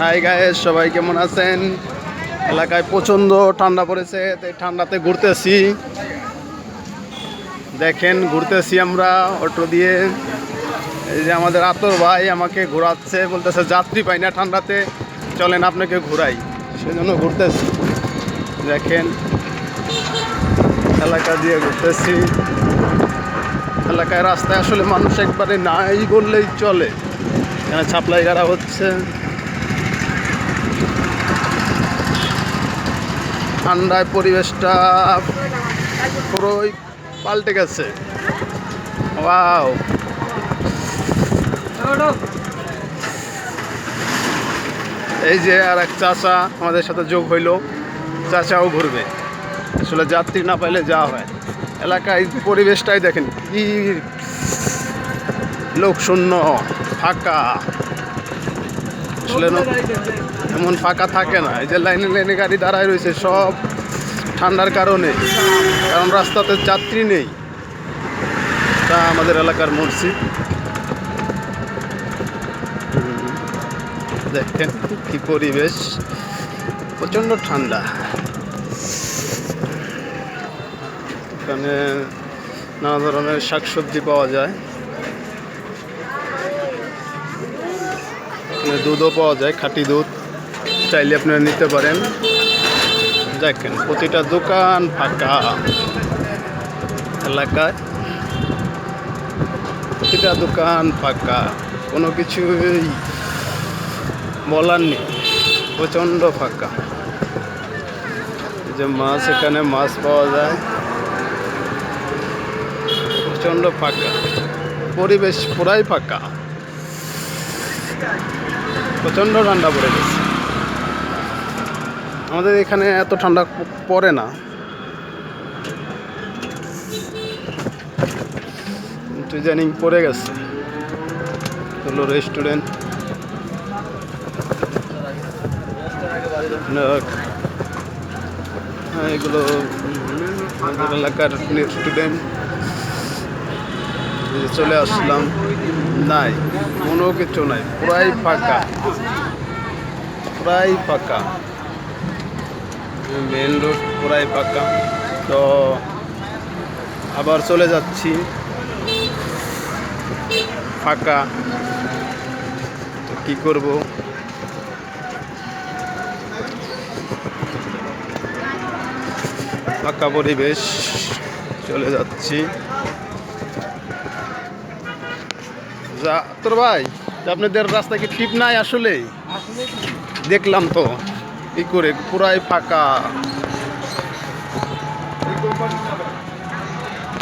Hi guys, সবাই কেমন আছেন? এলাকায় প্রচন্ড ঠান্ডা পড়েছে, তাই ঠান্ডাতে ঘুরতেছি। দেখেন ঘুরতেছি আমরা অটো দিয়ে। এই যে আমাদের আতর ভাই আমাকে ঘোরাচ্ছে, বলতেছে যাত্রী পাই না ঠান্ডাতে, চলেন আপনাকে ঘুরাই। সেজন্য ঘুরতেছি। দেখেন এলাকা দিয়ে ঘুরতেছি। এলাকায় রাস্তায় আসলে মানুষ একবারে নাই বললেই চলে। এখানে ছাপলাই গাড়া হচ্ছে। ঠান্ডায় পরিবেশটা পুরোই পাল্টে গেছে। ওয়াও, এই যে আর এক চাচা আমাদের সাথে যোগ হইলো, চাচাও ঘুরবে। আসলে যাত্রী না পাইলে যাওয়া হয়। এলাকায় পরিবেশটাই দেখেন কি লোকশূন্য, ফাঁকা। আসলে এমন ফাঁকা থাকে না। এই যে লাইনে লাইনে গাড়ি দাঁড়ায় রয়েছে সব ঠান্ডার কারণে, কারণ রাস্তাতে যাত্রী নেই। তা আমাদের এলাকার মসজিদ দেখেন কি পরিবেশ, প্রচণ্ড ঠান্ডা। এখানে নানা ধরনের শাকসবজি পাওয়া যায়, এখানে দুধও পাওয়া যায়, খাঁটি দুধ, চাইলে আপনারা নিতে পারেন। দেখেন প্রতিটা দোকান ফাঁকা এলাকায়, প্রতিটা দোকান ফাঁকা, কোনো কিছুই বলার নেই, প্রচণ্ড ফাঁকা। যে মাছ, এখানে মাছ পাওয়া যায়, প্রচণ্ড ফাঁকা পরিবেশ, পুরাই ফাঁকা, প্রচণ্ড ঠান্ডা পড়ে গেছে। আমাদের এখানে এত ঠান্ডা পড়ে না, ইদানিং পড়ে গেছে। হলো রেস্টুরেন্ট, এগুলো আমাদের এলাকার রেস্টুরেন্ট। চলে আসলাম, নাই কোনো কিছু নাই, পুরাই ফাঁকা, পুরাই ফাঁকা। মেন রোড পুরাই ফাঁকা। তো আবার চলে যাচ্ছি, ফাঁকা। তো কী করব, ফাঁকা পরিবেশ, চলে যাচ্ছি। যা তোর ভাই, আপনাদের রাস্তায় কি টিপ নাই? আসলে দেখলাম তো কি করে, পুরাই ফাঁকা।